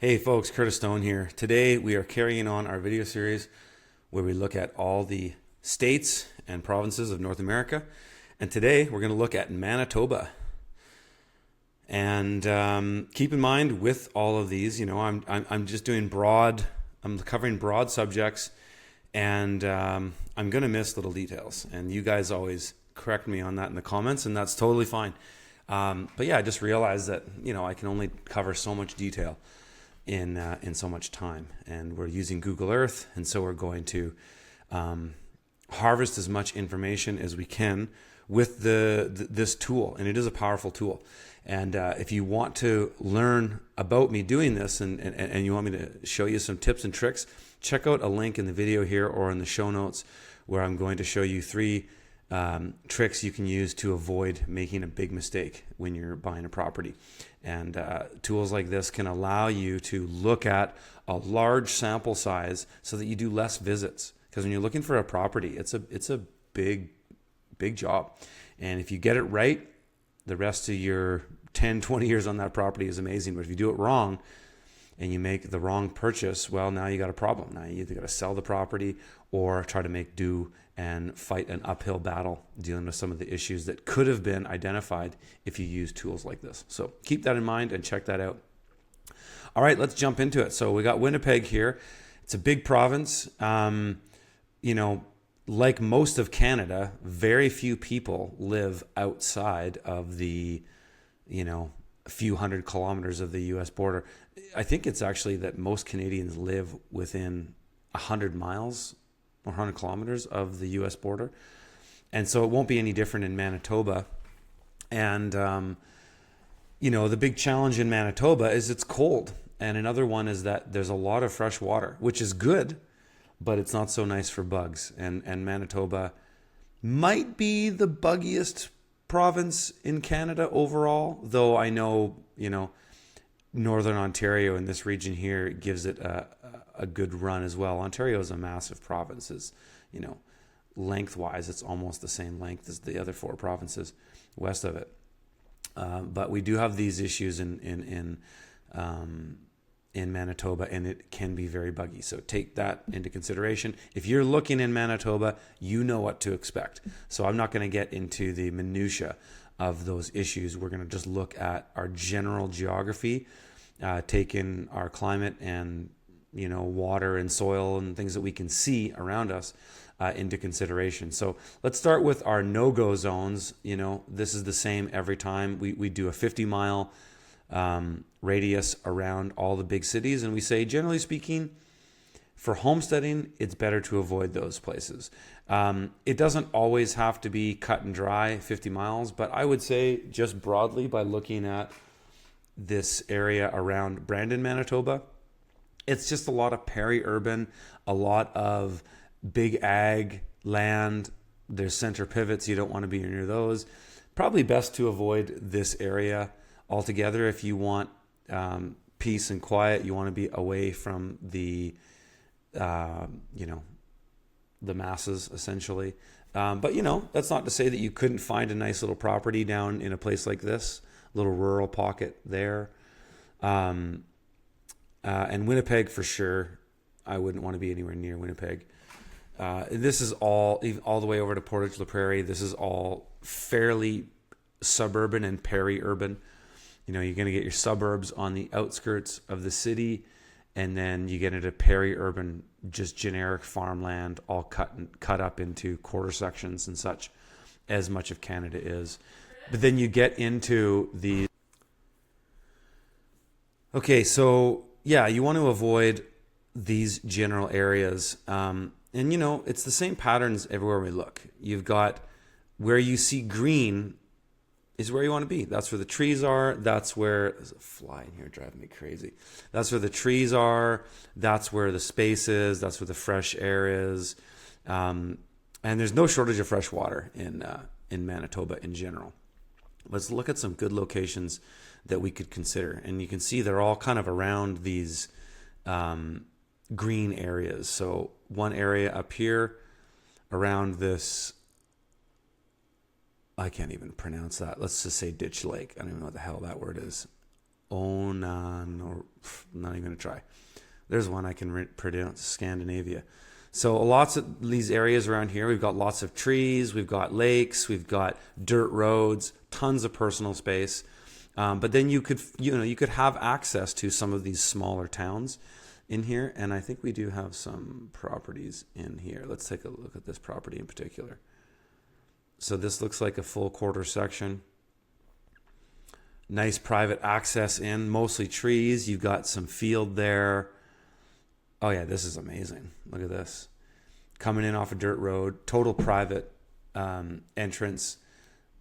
Hey folks, Curtis Stone here. Today we are carrying on our video series where we look at all the states and provinces of North America. And today we're going to look at Manitoba. And keep in mind with all of these, I'm just doing I'm covering broad subjects, and I'm going to miss little details. And you guys always correct me on that in the comments, and that's totally fine. But yeah, I just realized that, I can only cover so much detail in so much time, and we're using Google Earth, and so we're going to harvest as much information as we can with this tool, and it is a powerful tool. And if you want to learn about me doing this, and you want me to show you some tips and tricks, check out a link in the video here or in the show notes where I'm going to show you three tricks you can use to avoid making a big mistake when you're buying a property. And tools like this can allow you to look at a large sample size so that you do less visits. Because when you're looking for a property, it's a big job. And if you get it right, the rest of your 10, 20 years on that property is amazing. But if you do it wrong and you make the wrong purchase, well, now you got a problem. Now you either got to sell the property or try to make do and fight an uphill battle dealing with some of the issues that could have been identified if you use tools like this. So keep that in mind and check that out. All right, let's jump into it. So we got Winnipeg here. It's a big province. Like most of Canada, very few people live outside of the, a few hundred kilometers of the U.S. border. I think it's actually that most Canadians live within 100 miles or 100 kilometers of the U.S. border. And so it won't be any different in Manitoba. And, the big challenge in Manitoba is it's cold. And another one is that there's a lot of fresh water, which is good, but it's not so nice for bugs. And Manitoba might be the buggiest province in Canada overall, though I know, Northern Ontario in this region here gives it a good run as well. Ontario is a massive province. Lengthwise, it's almost the same length as the other four provinces west of it. But we do have these issues in Manitoba, and it can be very buggy. So take that into consideration. If you're looking in Manitoba, you know what to expect. So I'm not going to get into the minutia of those issues. We're going to just look at our general geography, take in our climate and water and soil and things that we can see around us into consideration. So let's start with our no-go zones. This is the same every time. We do a 50-mile radius around all the big cities, and we say, generally speaking, for homesteading, it's better to avoid those places. It doesn't always have to be cut and dry 50 miles, but I would say just broadly by looking at this area around Brandon, Manitoba, it's just a lot of peri-urban, a lot of big ag land. There's center pivots. You don't want to be near those. Probably best to avoid this area altogether if you want peace and quiet. You want to be away from the masses, essentially. But that's not to say that you couldn't find a nice little property down in a place like this, little rural pocket there. And Winnipeg for sure. I wouldn't want to be anywhere near Winnipeg. This is all the way over to Portage la Prairie. This is all fairly suburban and peri-urban. You're going to get your suburbs on the outskirts of the city, and then you get into peri-urban, just generic farmland, all cut up into quarter sections and such, as much of Canada is. But then you get into the... Okay, so yeah, you want to avoid these general areas. And it's the same patterns everywhere we look. You've got where you see green is where you want to be. That's where the trees are. That's where... There's a fly in here driving me crazy. That's where the trees are. That's where the space is. That's where the fresh air is. And there's no shortage of fresh water in Manitoba in general. Let's look at some good locations that we could consider. And you can see they're all kind of around these green areas. So one area up here around this... I can't even pronounce that. Let's just say Ditch Lake. I don't even know what the hell that word is. Onan, or I'm not even going to try. There's one I can pronounce, Scandinavia. So lots of these areas around here, we've got lots of trees, we've got lakes, we've got dirt roads, tons of personal space. But then you could have access to some of these smaller towns in here. And I think we do have some properties in here. Let's take a look at this property in particular. So this looks like a full quarter section. Nice private access in, mostly trees. You've got some field there. Oh yeah, this is amazing. Look at this. Coming in off a dirt road, total private entrance.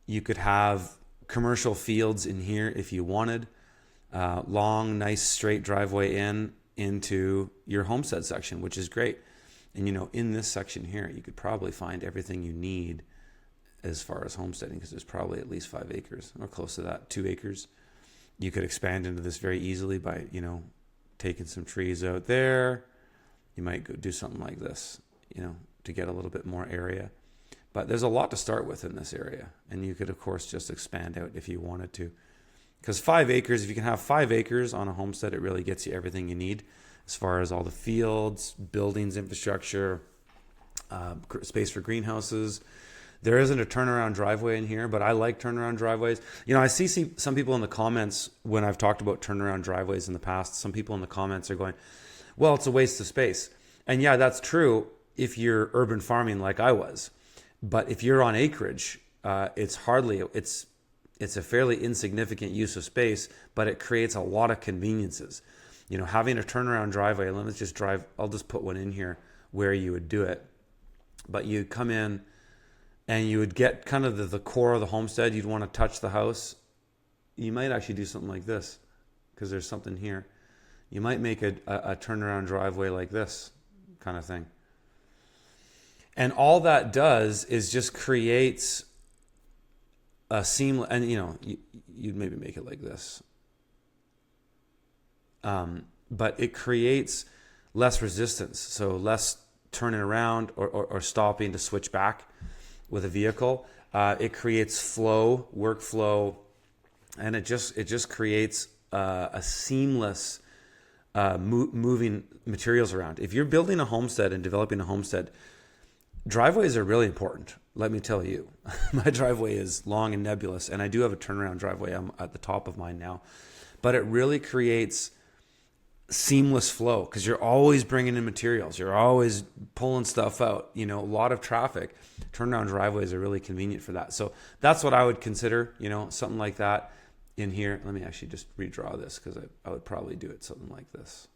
You could have commercial fields in here if you wanted. Long, nice, straight driveway into your homestead section, which is great. And in this section here, you could probably find everything you need as far as homesteading, because there's probably at least 5 acres or close to that, 2 acres. You could expand into this very easily by, taking some trees out there. You might go do something like this, to get a little bit more area. But there's a lot to start with in this area. And you could, of course, just expand out if you wanted to. Because 5 acres, if you can have 5 acres on a homestead, it really gets you everything you need as far as all the fields, buildings, infrastructure, space for greenhouses. There isn't a turnaround driveway in here, but I like turnaround driveways. I see some people in the comments when I've talked about turnaround driveways in the past. Some people in the comments are going, well, it's a waste of space. And yeah, that's true if you're urban farming like I was. But if you're on acreage, it's a fairly insignificant use of space, but it creates a lot of conveniences. Having a turnaround driveway, I'll just put one in here where you would do it. But you come in, and you would get kind of the core of the homestead. You'd want to touch the house. You might actually do something like this, because there's something here. You might make a turnaround driveway like this kind of thing. And all that does is just creates a seamless, and you'd maybe make it like this. But it creates less resistance. So less turning around or stopping to switch back with a vehicle. It creates workflow, and it just creates a seamless moving materials around. If you're building a homestead and developing a homestead, driveways are really important. Let me tell you, my driveway is long and nebulous, and I do have a turnaround driveway. I'm at the top of mine now, but it really creates seamless flow because you're always bringing in materials. You're always pulling stuff out. A lot of traffic. Turnaround driveways are really convenient for that. So that's what I would consider, something like that in here. Let me actually just redraw this because I would probably do it something like this.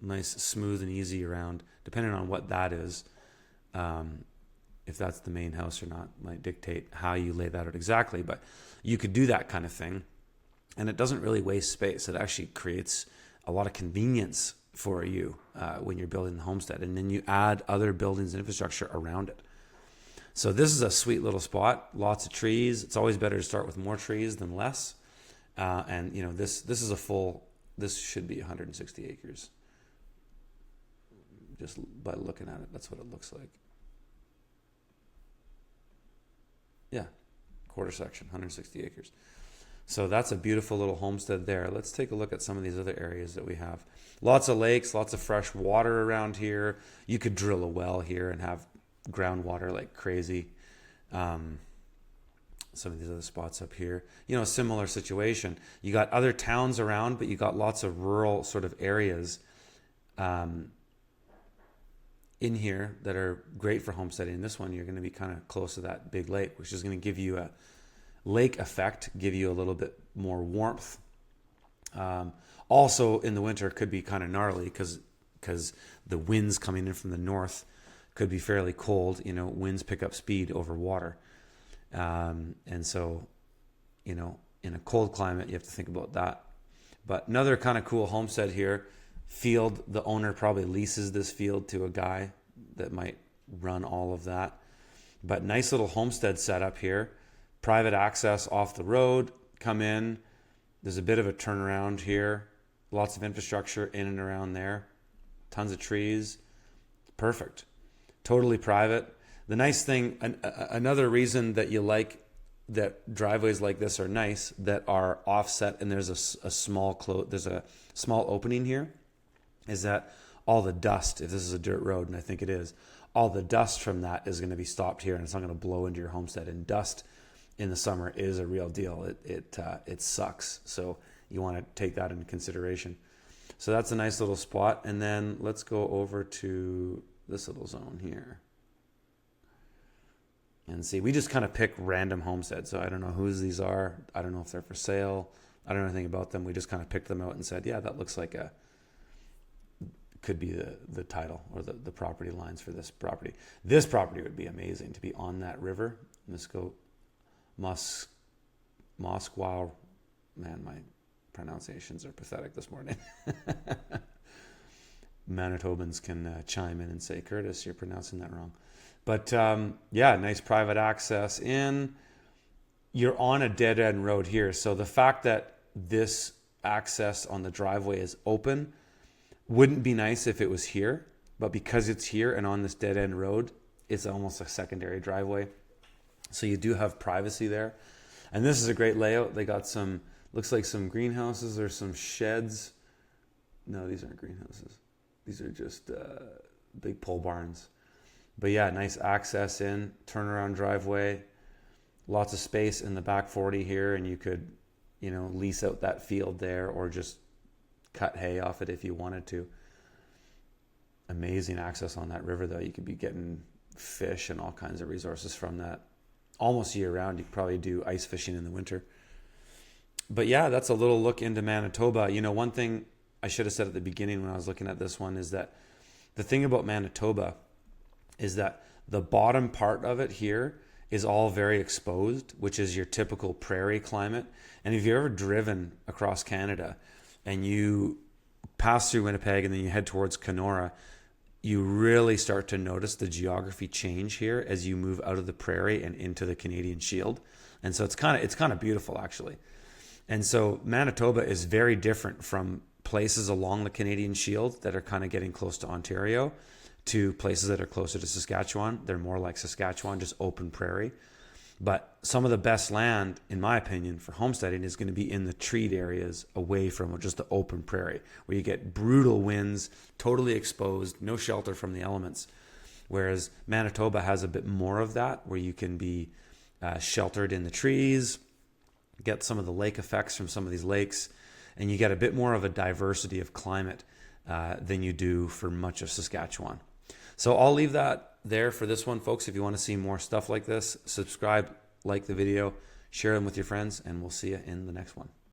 Nice, smooth and easy around, depending on what that is. If that's the main house or not might dictate how you lay that out exactly. But you could do that kind of thing. And it doesn't really waste space. It actually creates a lot of convenience for you when you're building the homestead. And then you add other buildings and infrastructure around it. So this is a sweet little spot. Lots of trees. It's always better to start with more trees than less. And this should be 160 acres. Just by looking at it, that's what it looks like. Yeah, quarter section, 160 acres. So that's a beautiful little homestead there. Let's take a look at some of these other areas that we have. Lots of lakes, lots of fresh water around here. You could drill a well here and have groundwater like crazy. Some of these other spots up here, similar situation. You got other towns around, but you got lots of rural sort of areas in here that are great for homesteading. This one, you're going to be kind of close to that big lake, which is going to give you a lake effect, give you a little bit more warmth. Also in the winter could be kind of gnarly because the winds coming in from the north could be fairly cold. Winds pick up speed over water. And so, in a cold climate, you have to think about that. But another kind of cool homestead here, field, the owner probably leases this field to a guy that might run all of that. But nice little homestead setup here. Private access off the road, come in. There's a bit of a turnaround here. Lots of infrastructure in and around there. Tons of trees. Perfect. Totally private. The nice thing, another reason that you like that driveways like this are nice, that are offset, and there's a small opening here, is that all the dust, if this is a dirt road, and I think it is, all the dust from that is going to be stopped here, and it's not going to blow into your homestead. And dust in the summer is a real deal. It sucks. So you want to take that into consideration. So that's a nice little spot. And then let's go over to this little zone here. And see, we just kind of pick random homesteads. So I don't know whose these are. I don't know if they're for sale. I don't know anything about them. We just kind of picked them out and said, yeah, that looks like could be the title or the property lines for this property. This property would be amazing to be on that river. Let's go Moscow. Man, my pronunciations are pathetic this morning. Manitobans can chime in and say, Curtis, you're pronouncing that wrong. But yeah, nice private access in. You're on a dead end road here. So the fact that this access on the driveway is open wouldn't be nice if it was here. But because it's here and on this dead end road, it's almost a secondary driveway. So you do have privacy there. And this is a great layout. They got some, looks like some greenhouses. There's some sheds. No, these aren't greenhouses. These are just big pole barns. But yeah, nice access in, turnaround driveway, lots of space in the back 40 here, and you could, lease out that field there or just cut hay off it if you wanted to. Amazing access on that river, though. You could be getting fish and all kinds of resources from that almost year round. You could probably do ice fishing in the winter. But yeah, that's a little look into Manitoba. One thing I should have said at the beginning when I was looking at this one is that the thing about Manitoba is that the bottom part of it here is all very exposed, which is your typical prairie climate. And if you've ever driven across Canada and you pass through Winnipeg and then you head towards Kenora, you really start to notice the geography change here as you move out of the prairie and into the Canadian Shield. And so it's kind of beautiful, actually. And so Manitoba is very different from places along the Canadian Shield that are kind of getting close to Ontario to places that are closer to Saskatchewan. They're more like Saskatchewan, just open prairie. But some of the best land, in my opinion, for homesteading is going to be in the treed areas away from just the open prairie, where you get brutal winds, totally exposed, no shelter from the elements. Whereas Manitoba has a bit more of that, where you can be sheltered in the trees, get some of the lake effects from some of these lakes, and you get a bit more of a diversity of climate than you do for much of Saskatchewan. So I'll leave that there for this one, folks. If you want to see more stuff like this, subscribe, like the video, share them with your friends, and we'll see you in the next one.